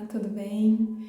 tudo bem?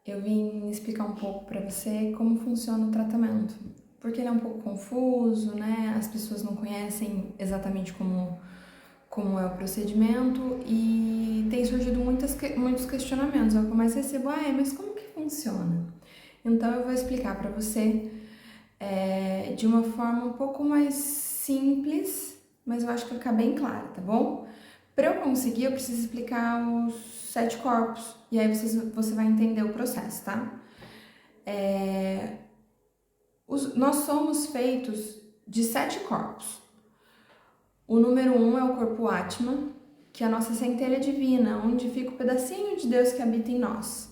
Eu vim explicar um pouco para você como funciona o tratamento, porque ele é um pouco confuso, né? As pessoas não conhecem exatamente como é o procedimento e tem surgido muitos questionamentos. Eu começo a receber, mas como que funciona? Então eu vou explicar para você de uma forma um pouco mais simples, mas eu acho que vai ficar bem clara, tá bom? Para eu conseguir, eu preciso explicar os 7 corpos, e aí você vai entender o processo, tá? Nós somos feitos de 7 corpos. O número 1 é o corpo Atman, que é a nossa centelha divina, onde fica o pedacinho de Deus que habita em nós.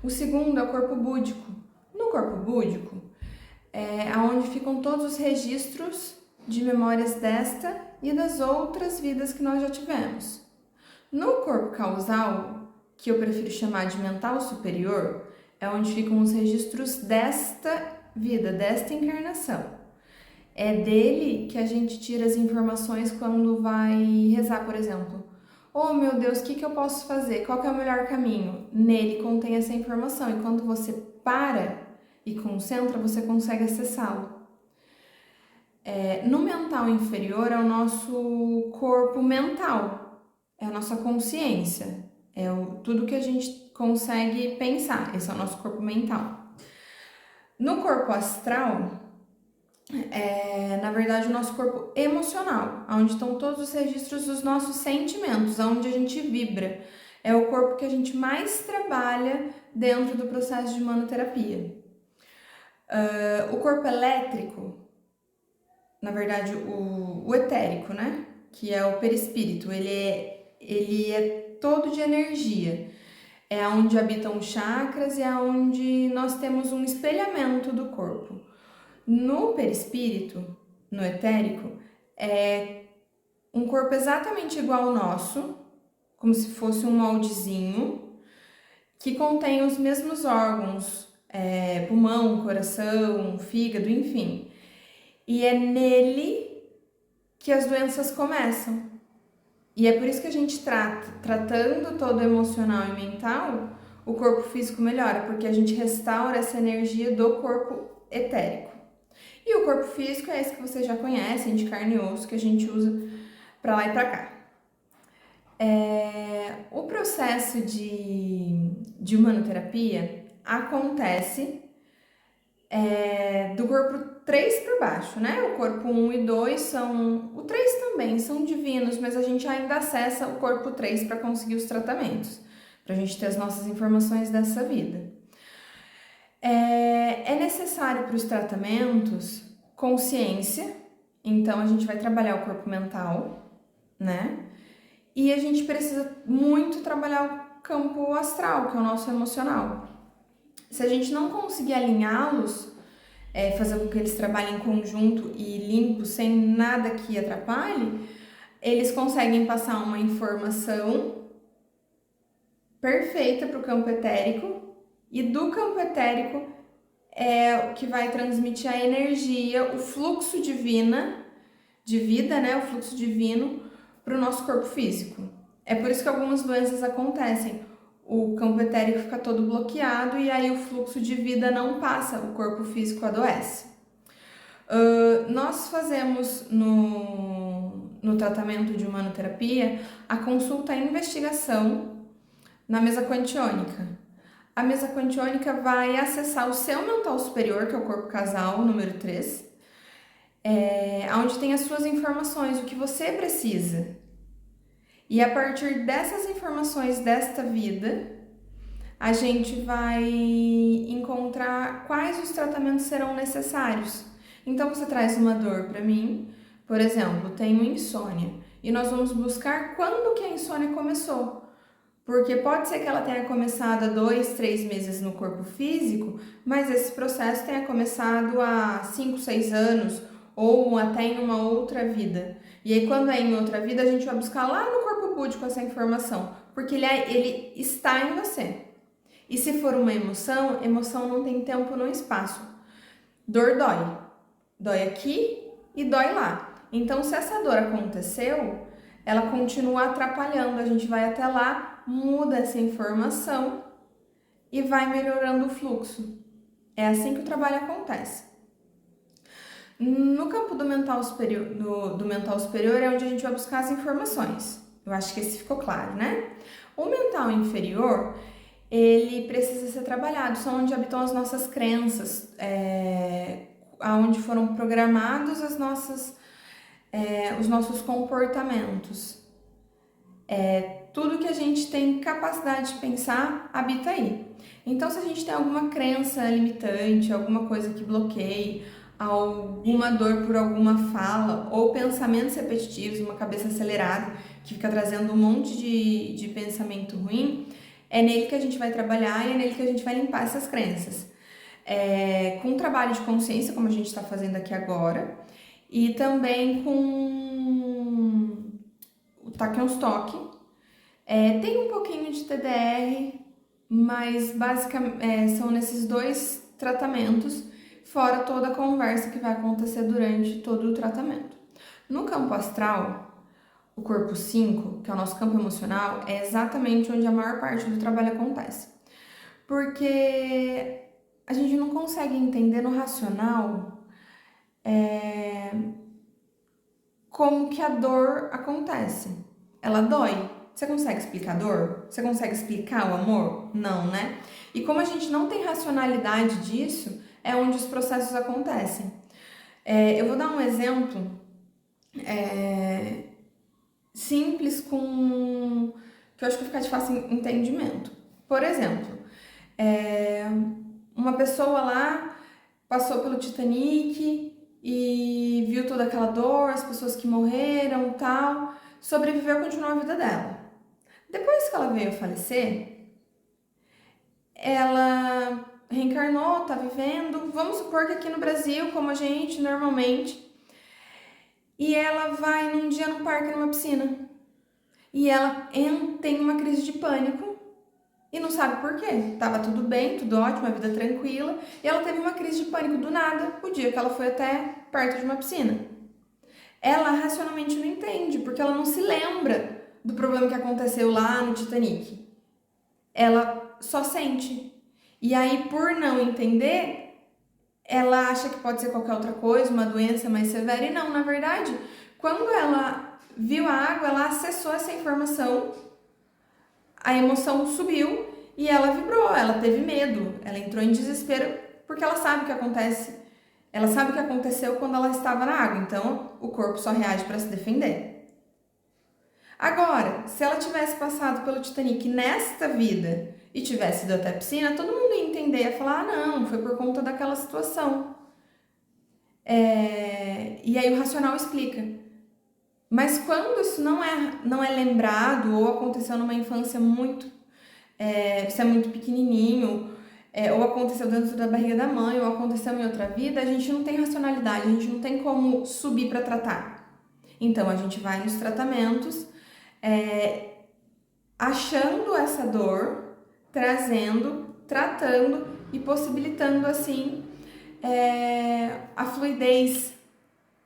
O segundo é o corpo búdico. No corpo búdico é onde ficam todos os registros de memórias desta e das outras vidas que nós já tivemos. No corpo causal, que eu prefiro chamar de mental superior, é onde ficam os registros desta vida, desta encarnação. É dele que a gente tira as informações quando vai rezar, por exemplo. Oh, meu Deus, o que eu posso fazer? Qual que é o melhor caminho? Nele contém essa informação e quando você para e concentra, você consegue acessá-lo. No mental inferior é o nosso corpo mental, é a nossa consciência, tudo que a gente consegue pensar, esse é o nosso corpo mental. No corpo astral, na verdade, o nosso corpo emocional, onde estão todos os registros dos nossos sentimentos, onde a gente vibra. É o corpo que a gente mais trabalha dentro do processo de manoterapia. O corpo elétrico, na verdade, o etérico, né? Que é o perispírito, ele é todo de energia. É onde habitam os chakras e é onde nós temos um espelhamento do corpo. No perispírito, no etérico, é um corpo exatamente igual ao nosso, como se fosse um moldezinho, que contém os mesmos órgãos, pulmão, coração, fígado, enfim. E é nele que as doenças começam. E é por isso que a gente tratando todo emocional e mental, o corpo físico melhora, porque a gente restaura essa energia do corpo etérico. E o corpo físico é esse que vocês já conhecem, de carne e osso, que a gente usa para lá e para cá. O processo de humanoterapia acontece do corpo 3 para baixo, né? O corpo 1 e 2 são... O 3 também são divinos, mas a gente ainda acessa o corpo 3 para conseguir os tratamentos, para a gente ter as nossas informações dessa vida. É necessário para os tratamentos consciência, então a gente vai trabalhar o corpo mental, né? E a gente precisa muito trabalhar o campo astral, que é o nosso emocional. Se a gente não conseguir alinhá-los, fazer com que eles trabalhem em conjunto e limpo, sem nada que atrapalhe, eles conseguem passar uma informação perfeita para o campo etérico, e do campo etérico é o que vai transmitir a energia, o fluxo de vida, né, o fluxo divino para o nosso corpo físico. É por isso que algumas doenças acontecem. O campo etérico fica todo bloqueado e aí o fluxo de vida não passa, o corpo físico adoece. Nós fazemos no tratamento de humanoterapia a consulta e investigação na mesa quantiônica. A mesa quantiônica vai acessar o seu mental superior, que é o corpo casal, número 3, onde tem as suas informações, o que você precisa. E a partir dessas informações desta vida, a gente vai encontrar quais os tratamentos serão necessários. Então você traz uma dor para mim, por exemplo, tenho insônia, e nós vamos buscar quando que a insônia começou. Porque pode ser que ela tenha começado há 2, 3 meses no corpo físico, mas esse processo tenha começado há 5, 6 anos, ou até em uma outra vida. E aí quando é em outra vida, a gente vai buscar lá no corpo búdico essa informação, porque ele está em você. E se for uma emoção, emoção não tem tempo nem espaço. Dor dói. Dói aqui e dói lá. Então, se essa dor aconteceu, ela continua atrapalhando. A gente vai até lá, muda essa informação e vai melhorando o fluxo. É assim que o trabalho acontece. No campo do mental superior, do mental superior é onde a gente vai buscar as informações. Eu acho que esse ficou claro, né? O mental inferior, ele precisa ser trabalhado, são onde habitam as nossas crenças, onde foram programados os nossos comportamentos. Tudo que a gente tem capacidade de pensar habita aí. Então, se a gente tem alguma crença limitante, alguma coisa que bloqueie, alguma dor por alguma fala ou pensamentos repetitivos, uma cabeça acelerada que fica trazendo um monte de pensamento ruim, é nele que a gente vai trabalhar e é nele que a gente vai limpar essas crenças. Com um trabalho de consciência, como a gente está fazendo aqui agora, e também com o Takenstock. Tem um pouquinho de TDR, mas basicamente são nesses 2 tratamentos, fora toda a conversa que vai acontecer durante todo o tratamento. No campo astral, o corpo 5, que é o nosso campo emocional, é exatamente onde a maior parte do trabalho acontece. Porque a gente não consegue entender no racional como que a dor acontece. Ela dói. Você consegue explicar a dor? Você consegue explicar o amor? Não, né? E como a gente não tem racionalidade disso, é onde os processos acontecem. Eu vou dar um exemplo simples que eu acho que fica de fácil entendimento. Por exemplo, uma pessoa lá passou pelo Titanic e viu toda aquela dor, as pessoas que morreram e tal, sobreviveu e continuou a vida dela. Depois que ela veio a falecer, ela reencarnou, tá vivendo, vamos supor que aqui no Brasil, como a gente normalmente, e ela vai num dia no parque, numa piscina, e ela tem uma crise de pânico e não sabe por quê. Tava tudo bem, tudo ótimo, a vida tranquila, e ela teve uma crise de pânico do nada o dia que ela foi até perto de uma piscina. Ela racionalmente não entende, porque ela não se lembra do problema que aconteceu lá no Titanic. Ela só sente. E aí, por não entender, ela acha que pode ser qualquer outra coisa, uma doença mais severa. E não, na verdade, quando ela viu a água, ela acessou essa informação, a emoção subiu e ela vibrou, ela teve medo, ela entrou em desespero, porque ela sabe o que acontece. Ela sabe o que aconteceu quando ela estava na água, então o corpo só reage para se defender. Agora, se ela tivesse passado pelo Titanic nesta vida e tivesse ido até a piscina, todo mundo ia entender, ia falar, não, foi por conta daquela situação. E aí o racional explica. Mas quando isso não é lembrado ou aconteceu numa infância você é muito pequenininho, ou aconteceu dentro da barriga da mãe, ou aconteceu em outra vida, a gente não tem racionalidade, a gente não tem como subir para tratar. Então a gente vai nos tratamentos, achando essa dor, tratando e possibilitando assim a fluidez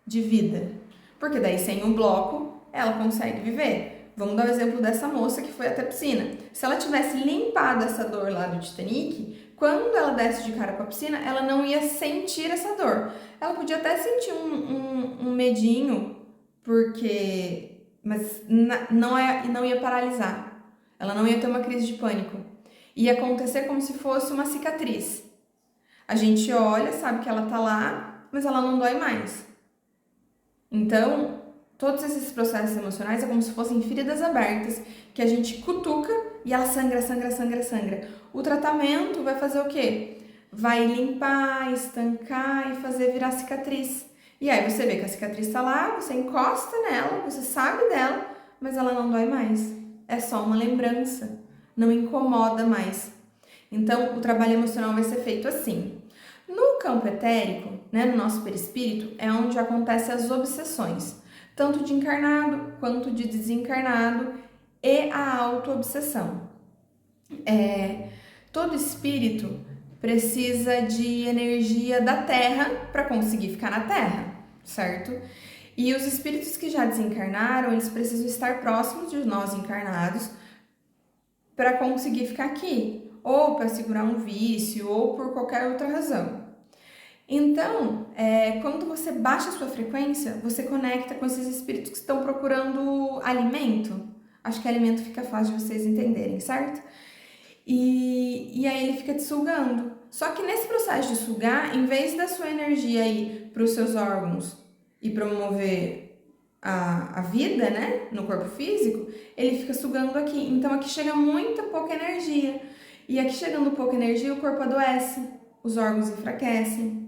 de vida. Porque daí sem um bloco ela consegue viver. Vamos dar o exemplo dessa moça que foi até a piscina. Se ela tivesse limpado essa dor lá do Titanic, quando ela desce de cara para a piscina, ela não ia sentir essa dor. Ela podia até sentir um medinho, mas não ia paralisar. Ela não ia ter uma crise de pânico. Ia acontecer como se fosse uma cicatriz. A gente olha, sabe que ela tá lá, mas ela não dói mais. Então, todos esses processos emocionais é como se fossem feridas abertas que a gente cutuca e ela sangra. O tratamento vai fazer o quê? Vai limpar, estancar e fazer virar cicatriz. E aí você vê que a cicatriz tá lá, você encosta nela, você sabe dela, mas ela não dói mais. É só uma lembrança, não incomoda mais. Então, o trabalho emocional vai ser feito assim. No campo etérico, né, no nosso perispírito, é onde acontecem as obsessões, tanto de encarnado quanto de desencarnado, e a auto-obsessão. Todo espírito precisa de energia da Terra para conseguir ficar na Terra, certo? E os espíritos que já desencarnaram, eles precisam estar próximos de nós encarnados para conseguir ficar aqui, ou para segurar um vício, ou por qualquer outra razão. Então, quando você baixa a sua frequência, você conecta com esses espíritos que estão procurando alimento. Acho que alimento fica fácil de vocês entenderem, certo? E aí ele fica te sugando. Só que nesse processo de sugar, em vez da sua energia ir para os seus órgãos e promover a vida, né, no corpo físico, ele fica sugando aqui. Então aqui chega muita pouca energia. E aqui chegando pouca energia, o corpo adoece, os órgãos enfraquecem.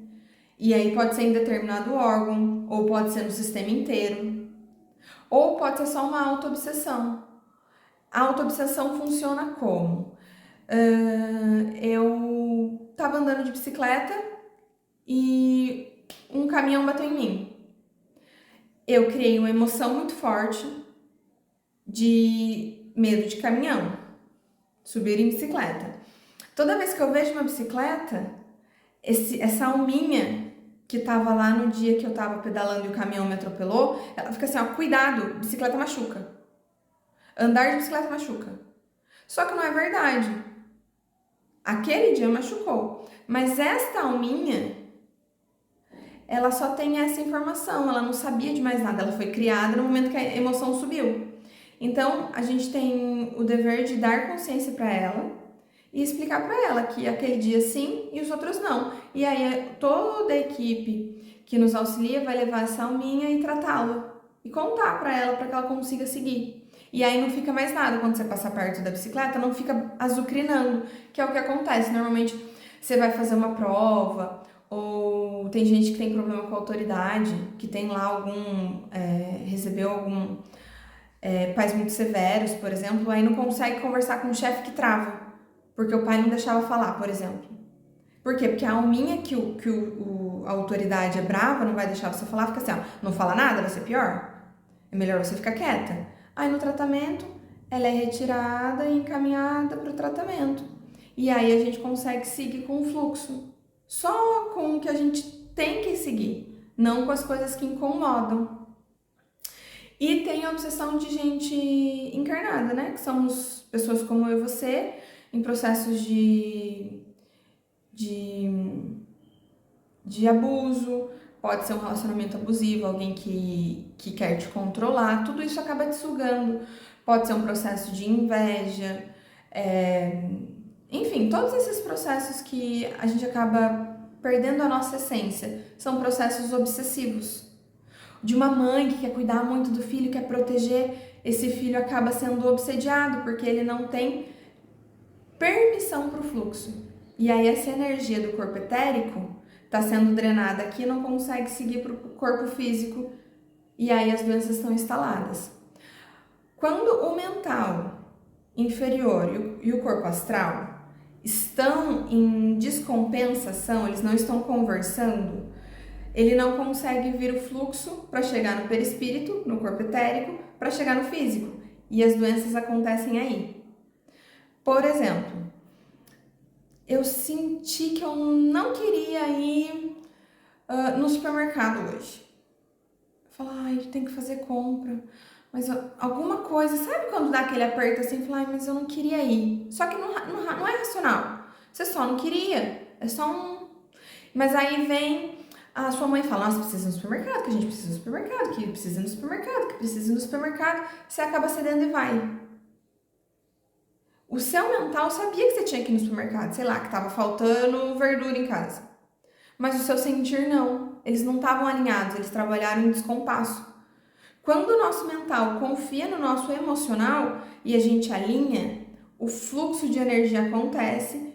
E aí pode ser em determinado órgão, ou pode ser no sistema inteiro, ou pode ser só uma auto-obsessão. A auto-obsessão funciona como? Eu tava andando de bicicleta e um caminhão bateu em mim. Eu criei uma emoção muito forte de medo de caminhão, subir em bicicleta. Toda vez que eu vejo uma bicicleta, essa alminha que tava lá no dia que eu tava pedalando e o caminhão me atropelou, ela fica assim, ó, cuidado, bicicleta machuca. Andar de bicicleta machuca. Só que não é verdade. Aquele dia machucou. Mas esta alminha, ela só tem essa informação, ela não sabia de mais nada. Ela foi criada no momento que a emoção subiu. Então, a gente tem o dever de dar consciência para ela e explicar para ela que aquele dia sim e os outros não. E aí toda a equipe que nos auxilia vai levar essa alminha e tratá-la e contar para ela para que ela consiga seguir. E aí não fica mais nada quando você passar perto da bicicleta, não fica azucrinando, que é o que acontece. Normalmente você vai fazer uma prova ou tem gente que tem problema com a autoridade, que tem lá recebeu algum pais muito severos, por exemplo, aí não consegue conversar com o chefe que trava. Porque o pai não deixava falar, por exemplo. Por quê? Porque a alminha que a autoridade é brava, não vai deixar você falar, fica assim, ó, não fala nada, vai ser pior. É melhor você ficar quieta. Aí no tratamento, ela é retirada e encaminhada para o tratamento. E aí a gente consegue seguir com o fluxo. Só com o que a gente tem que seguir, não com as coisas que incomodam. E tem a obsessão de gente encarnada, né? Que somos pessoas como eu e você, em processos de abuso, pode ser um relacionamento abusivo, alguém que quer te controlar, tudo isso acaba te sugando. Pode ser um processo de inveja, enfim, todos esses processos que a gente acaba perdendo a nossa essência, são processos obsessivos. De uma mãe que quer cuidar muito do filho, quer proteger, esse filho acaba sendo obsediado, porque ele não tem permissão para o fluxo. E aí essa energia do corpo etérico está sendo drenada aqui, não consegue seguir para o corpo físico, e aí as doenças estão instaladas. Quando o mental inferior e o corpo astral estão em descompensação, eles não estão conversando, ele não consegue vir o fluxo para chegar no perispírito, no corpo etérico, para chegar no físico. E as doenças acontecem aí. Por exemplo, eu senti que eu não queria ir no supermercado hoje. Falar, ai, tem que fazer compra. Mas alguma coisa, sabe quando dá aquele aperto assim? Falar, ai, mas eu não queria ir. Só que não é racional. Você só não queria. É só um... Mas aí vem a sua mãe fala, nossa, precisa ir no supermercado, que a gente precisa ir no supermercado, que precisa ir no supermercado, que precisa ir no supermercado. Você acaba cedendo e vai. O seu mental sabia que você tinha que ir no supermercado, sei lá, que tava faltando verdura em casa. Mas o seu sentir não. Eles não estavam alinhados, eles trabalharam em descompasso. Quando o nosso mental confia no nosso emocional e a gente alinha, o fluxo de energia acontece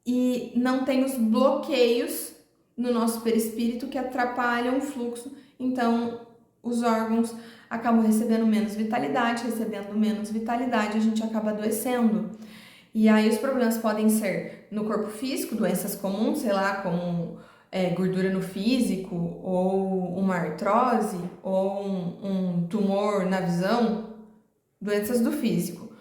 e não tem os bloqueios no nosso perispírito que atrapalham o fluxo. Então, os órgãos acabam recebendo menos vitalidade, a gente acaba adoecendo. E aí os problemas podem ser no corpo físico, doenças comuns, sei lá, como gordura no físico, ou uma artrose, ou um tumor na visão, doenças do físico.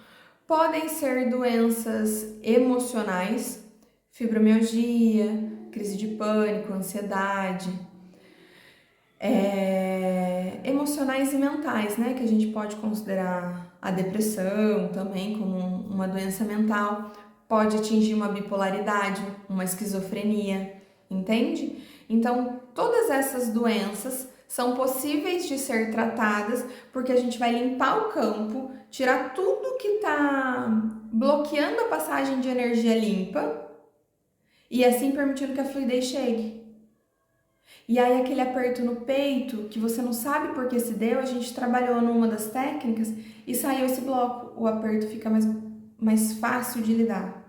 Podem ser doenças emocionais, fibromialgia, crise de pânico, ansiedade, emocionais e mentais, né, que a gente pode considerar a depressão também como uma doença mental, pode atingir uma bipolaridade, uma esquizofrenia, entende? Então, todas essas doenças são possíveis de ser tratadas porque a gente vai limpar o campo, tirar tudo que está bloqueando a passagem de energia limpa e assim permitindo que a fluidez chegue. E aí aquele aperto no peito, que você não sabe por que se deu, a gente trabalhou numa das técnicas e saiu esse bloco, o aperto fica mais fácil de lidar.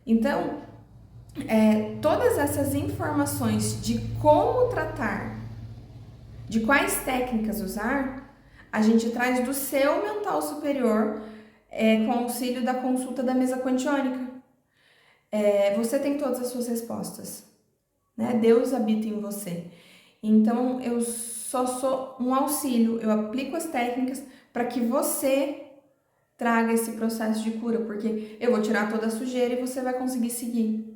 Então, todas essas informações de como tratar, de quais técnicas usar, a gente traz do seu mental superior com auxílio da consulta da mesa quantiônica. Você tem todas as suas respostas, né? Deus habita em você. Então, eu só sou um auxílio, eu aplico as técnicas para que você traga esse processo de cura, porque eu vou tirar toda a sujeira e você vai conseguir seguir.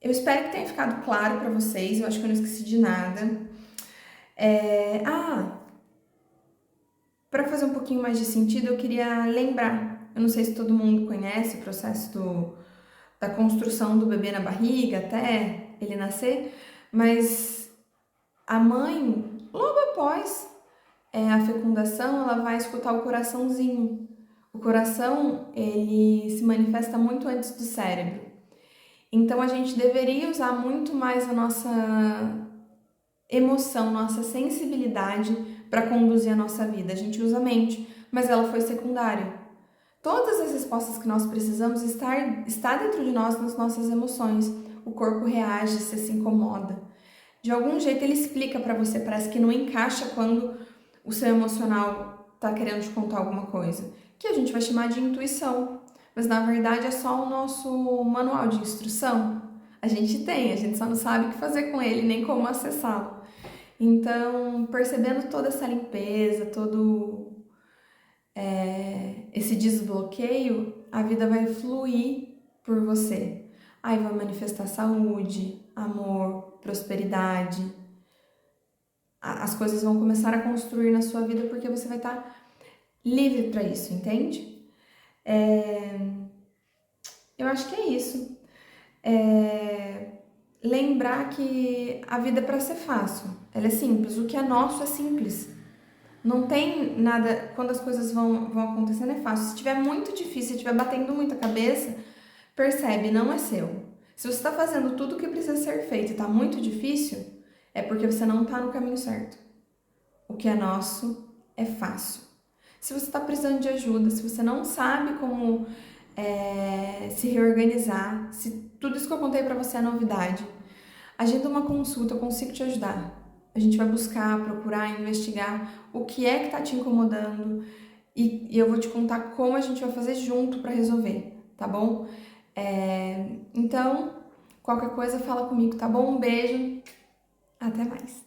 Eu espero que tenha ficado claro para vocês, eu acho que eu não esqueci de nada. Para fazer um pouquinho mais de sentido, eu queria lembrar, eu não sei se todo mundo conhece o processo da construção do bebê na barriga até ele nascer, mas a mãe, logo após a fecundação, ela vai escutar o coraçãozinho. O coração, ele se manifesta muito antes do cérebro. Então, a gente deveria usar muito mais a nossa emoção, nossa sensibilidade para conduzir a nossa vida. A gente usa a mente, mas ela foi secundária. Todas as respostas que nós precisamos está dentro de nós, nas nossas emoções. O corpo reage, se incomoda. De algum jeito ele explica para você, parece que não encaixa quando o seu emocional está querendo te contar alguma coisa, que a gente vai chamar de intuição, mas na verdade é só o nosso manual de instrução. A gente só não sabe o que fazer com ele, nem como acessá-lo. Então, percebendo toda essa limpeza, todo esse desbloqueio, a vida vai fluir por você. Aí vai manifestar saúde, amor, prosperidade. As coisas vão começar a construir na sua vida porque você vai estar livre para isso, entende? Eu acho que é isso. Lembrar que a vida é para ser fácil, ela é simples, o que é nosso é simples. Não tem nada, quando as coisas vão acontecendo é fácil. Se estiver muito difícil, se estiver batendo muito a cabeça, percebe, não é seu. Se você está fazendo tudo o que precisa ser feito e está muito difícil, é porque você não está no caminho certo. O que é nosso é fácil. Se você está precisando de ajuda, se você não sabe como se reorganizar, se tudo isso que eu contei para você é novidade, agenda uma consulta, eu consigo te ajudar. A gente vai buscar, procurar, investigar o que é que está te incomodando e eu vou te contar como a gente vai fazer junto para resolver, tá bom? Então, qualquer coisa fala comigo, tá bom? Um beijo, até mais!